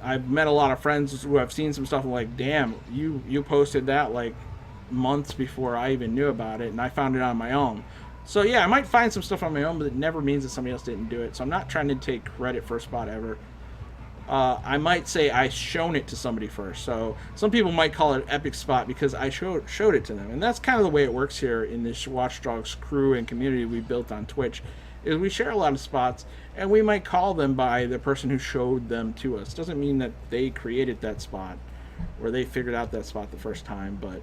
I've met a lot of friends who have seen some stuff and like, damn, you posted that like months before I even knew about it, and I found it on my own. So yeah, I might find some stuff on my own, but it never means that somebody else didn't do it. So I'm not trying to take credit for a spot ever. I might say I shown it to somebody first. So some people might call it an epic spot because I showed it to them, and that's kind of the way it works here in this Watchdogs crew and community we built on Twitch. Is we share a lot of spots, and we might call them by the person who showed them to us. Doesn't mean that they created that spot or they figured out that spot the first time, but.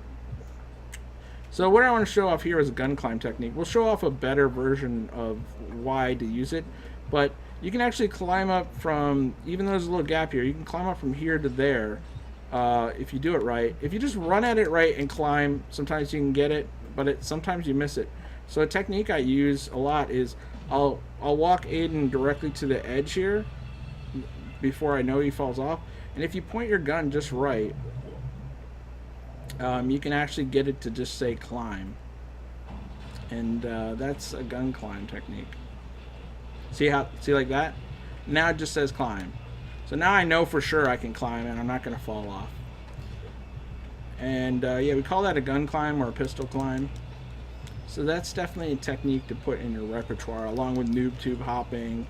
So what I want to show off here is a gun climb technique. We'll show off a better version of why to use it, but you can actually climb up from, even though there's a little gap here, you can climb up from here to there if you do it right. If you just run at it right and climb, sometimes you can get it, but sometimes you miss it. So a technique I use a lot is I'll walk Aiden directly to the edge here before I know he falls off, and if you point your gun just right, you can actually get it to just say climb, and that's a gun climb technique. See like that? Now it just says climb. So now I know for sure I can climb and I'm not going to fall off. And yeah, we call that a gun climb or a pistol climb. So that's definitely a technique to put in your repertoire, along with noob tube hopping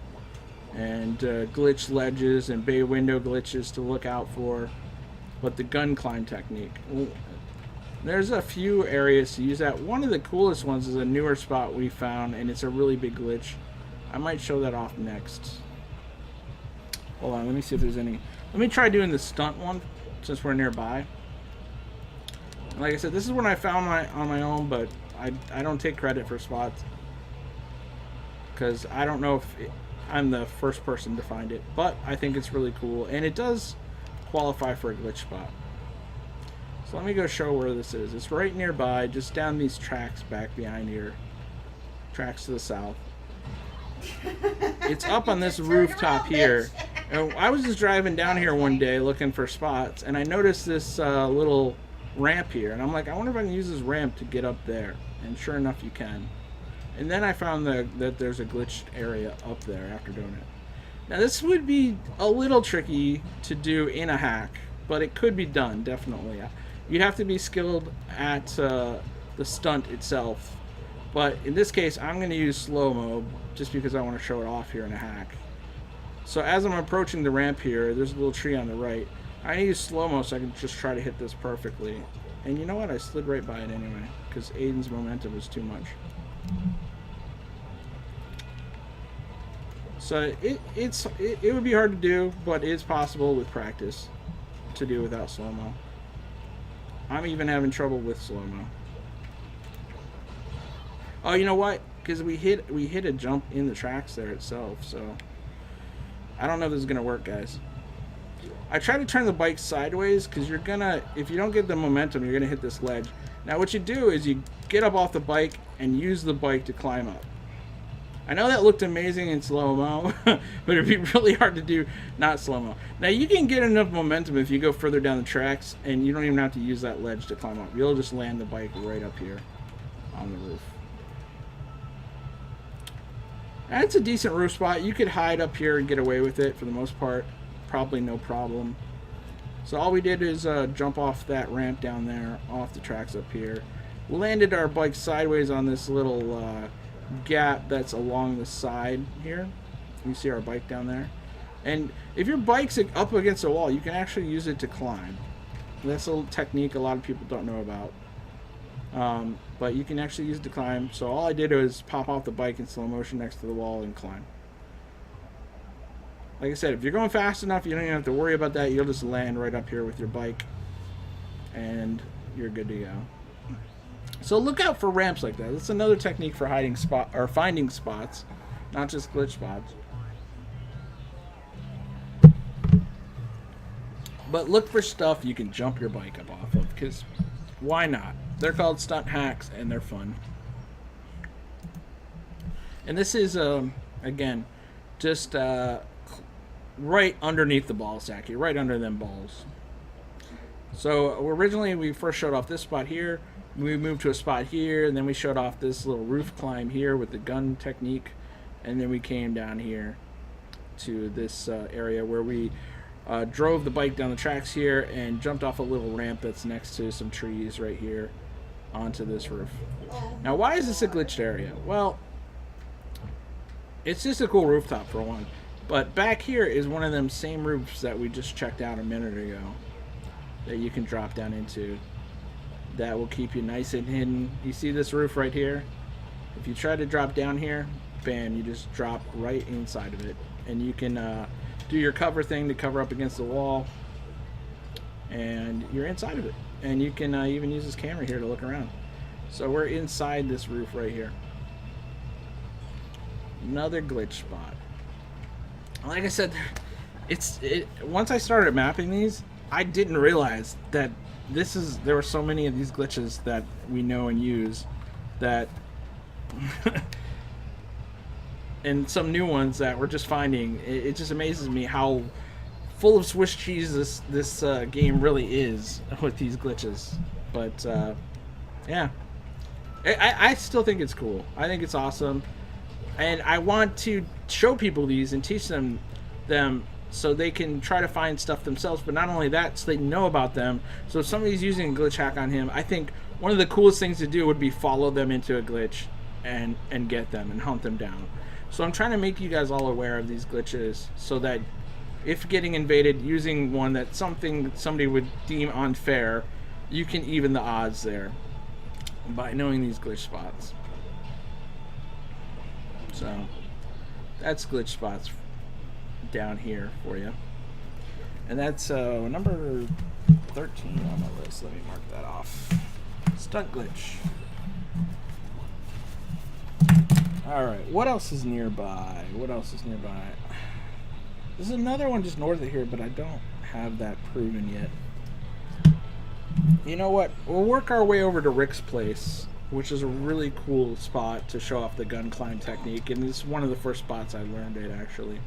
and glitch ledges and bay window glitches to look out for. But the gun climb technique, there's a few areas to use that. One of the coolest ones is a newer spot we found, and it's a really big glitch. I might show that off next. Hold on, let me see if there's any. Let me try doing the stunt one since we're nearby. Like I said, this is one I found on my own, but I don't take credit for spots because I don't know if I'm the first person to find it, but I think it's really cool, and it does qualify for a glitch spot. So let me go show where this is. It's right nearby, just down these tracks back behind here. Tracks to the south. It's up on this rooftop here. And I was just driving down here one day looking for spots, and I noticed this little ramp here, and I'm like, I wonder if I can use this ramp to get up there. And sure enough, you can. And then I found that there's a glitched area up there after doing it. Now this would be a little tricky to do in a hack, but it could be done, definitely. You'd have to be skilled at the stunt itself. But in this case, I'm going to use slow-mo just because I want to show it off here in a hack. So as I'm approaching the ramp here, there's a little tree on the right. I use slow-mo so I can just try to hit this perfectly. And you know what? I slid right by it anyway because Aiden's momentum was too much. So it would be hard to do, but it's possible with practice to do without slow-mo. I'm even having trouble with slow-mo. Oh, you know what? Because we hit a jump in the tracks there itself, so I don't know if this is gonna work, guys. I try to turn the bike sideways because you're gonna, if you don't get the momentum, you're gonna hit this ledge. Now what you do is you get up off the bike and use the bike to climb up. I know that looked amazing in slow-mo, but it'd be really hard to do not slow-mo. Now you can get enough momentum if you go further down the tracks and you don't even have to use that ledge to climb up. You'll just land the bike right up here on the roof. That's a decent roof spot. You could hide up here and get away with it for the most part. Probably no problem. So all we did is jump off that ramp down there, off the tracks up here. Landed our bike sideways on this little gap that's along the side here. You see our bike down there. And if your bike's up against a wall, you can actually use it to climb. That's a technique a lot of people don't know about. But you can actually use it to climb. So all I did was pop off the bike in slow motion next to the wall and climb. Like I said, if you're going fast enough, you don't even have to worry about that. You'll just land right up here with your bike and you're good to go. So look out for ramps like that. That's another technique for hiding spot or finding spots, not just glitch spots. But look for stuff you can jump your bike up off of, because why not? They're called stunt hacks and they're fun. And this is again just right underneath the ball sack here, right under them balls. So originally we first showed off this spot here. We moved to a spot here, and then we showed off this little roof climb here with the gun technique, and then we came down here to this area where we drove the bike down the tracks here and jumped off a little ramp that's next to some trees right here onto this roof. Now, why is this a glitched area? Well, it's just a cool rooftop for one. But back here is one of them same roofs that we just checked out a minute ago that you can drop down into. That will keep you nice and hidden. You see this roof right here? If you try to drop down here, bam, you just drop right inside of it. And you can do your cover thing to cover up against the wall. And you're inside of it. And you can even use this camera here to look around. So we're inside this roof right here. Another glitch spot. Like I said, once I started mapping these, I didn't realize that there were so many of these glitches that we know and use that and some new ones that we're just finding. It just amazes me how full of Swiss cheese this game really is with these glitches. But yeah, I still think it's cool. I think it's awesome, and I want to show people these and teach them so they can try to find stuff themselves. But not only that, so they know about them. So if somebody's using a glitch hack on him, I think one of the coolest things to do would be follow them into a glitch and get them and hunt them down. So I'm trying to make you guys all aware of these glitches so that if getting invaded using one that somebody would deem unfair, you can even the odds there by knowing these glitch spots. So that's glitch spots down here for you. And that's number 13 on my list. Let me mark that off. Stunt glitch. Alright, what else is nearby? There's another one just north of here, but I don't have that proven yet. You know what? We'll work our way over to Rick's place, which is a really cool spot to show off the gun climb technique, and it's one of the first spots I learned it, actually.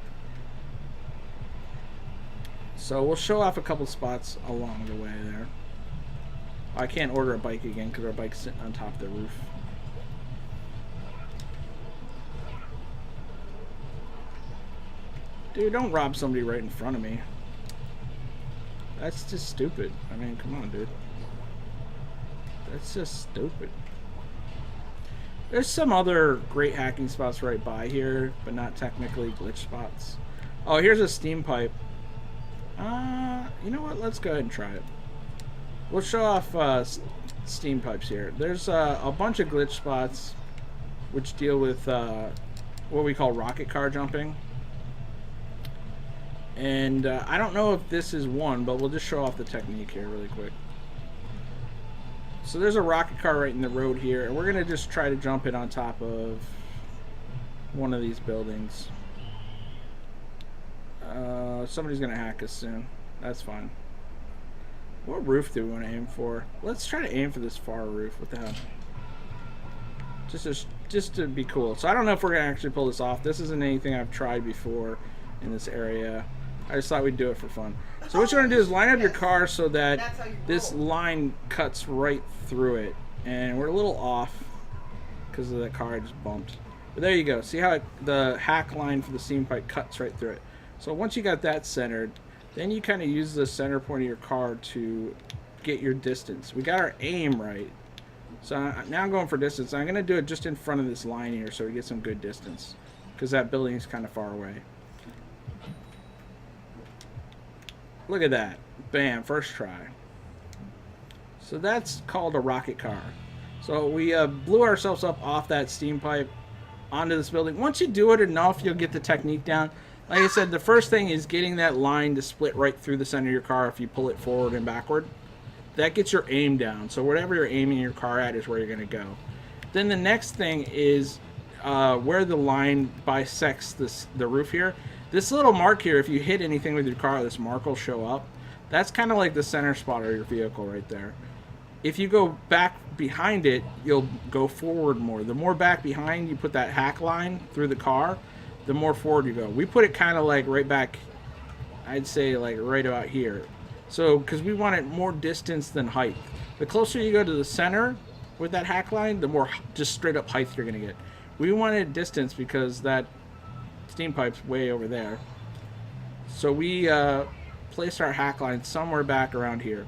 So we'll show off a couple spots along the way there. I can't order a bike again because our bike's sitting on top of the roof. Dude, don't rob somebody right in front of me. That's just stupid. I mean, come on, dude. That's just stupid. There's some other great hacking spots right by here, but not technically glitch spots. Oh, here's a steam pipe. You know what? Let's go ahead and try it. We'll show off steam pipes here. There's a bunch of glitch spots which deal with what we call rocket car jumping. And I don't know if this is one, but we'll just show off the technique here really quick. So there's a rocket car right in the road here, and we're going to just try to jump it on top of one of these buildings. Somebody's going to hack us soon. That's fine. What roof do we want to aim for? Let's try to aim for this far roof. What the hell? Just to be cool. So I don't know if we're going to actually pull this off. This isn't anything I've tried before in this area. I just thought we'd do it for fun. So what you're going to do is line up your car so that this line cuts right through it. And we're a little off because of that car I just bumped. But there you go. See how the hack line for the steam pipe cuts right through it. So once you got that centered, then you kind of use the center point of your car to get your distance. We got our aim right. So now I'm going for distance. I'm going to do it just in front of this line here so we get some good distance, because that building is kind of far away. Look at that. Bam, first try. So that's called a rocket car. So we blew ourselves up off that steam pipe onto this building. Once you do it enough, you'll get the technique down. Like I said, the first thing is getting that line to split right through the center of your car if you pull it forward and backward. That gets your aim down. So whatever you're aiming your car at is where you're going to go. Then the next thing is where the line bisects the roof here. This little mark here, if you hit anything with your car, this mark will show up. That's kind of like the center spot of your vehicle right there. If you go back behind it, you'll go forward more. The more back behind you put that hack line through the car, the more forward you go. We put it kind of like right back, I'd say like right about here. So, because we want it more distance than height. The closer you go to the center with that hack line, the more just straight up height you're going to get. We wanted distance because that steam pipe's way over there. So we placed our hack line somewhere back around here.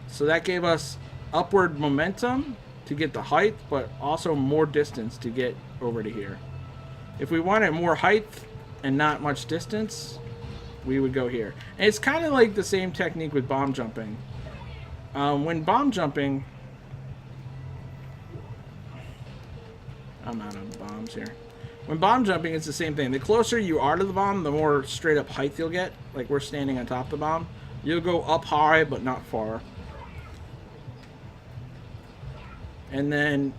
So that gave us upward momentum to get the height, but also more distance to get over to here. If we wanted more height and not much distance, we would go here. And it's kind of like the same technique with bomb jumping. When bomb jumping... I'm out of bombs here. When bomb jumping, it's the same thing. The closer you are to the bomb, the more straight up height you'll get. Like we're standing on top of the bomb. You'll go up high, but not far. And then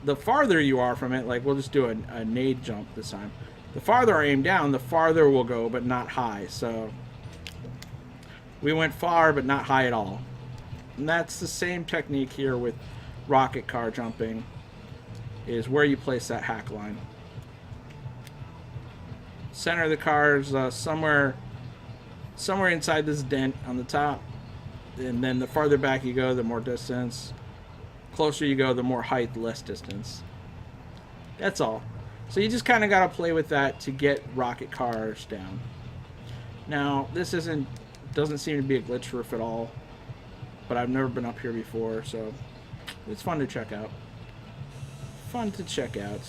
the farther you are from it, like we'll just do a nade jump this time. The farther I aim down, the farther we'll go, but not high. So we went far, but not high at all. And that's the same technique here with rocket car jumping, is where you place that hack line. Center of the car is somewhere inside this dent on the top. And then the farther back you go, the more distance. Closer you go, the more height, the less distance. That's all. So you just kind of got to play with that to get rocket cars down. Now, this doesn't seem to be a glitch roof at all, but I've never been up here before, so it's fun to check out. Fun to check out.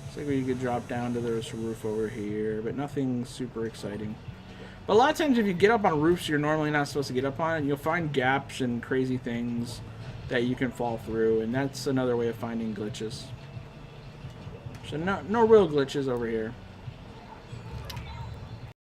It's like you could drop down to this roof over here, but nothing super exciting. But a lot of times if you get up on roofs you're normally not supposed to get up on, you'll find gaps and crazy things that you can fall through, and that's another way of finding glitches. So no real glitches over here.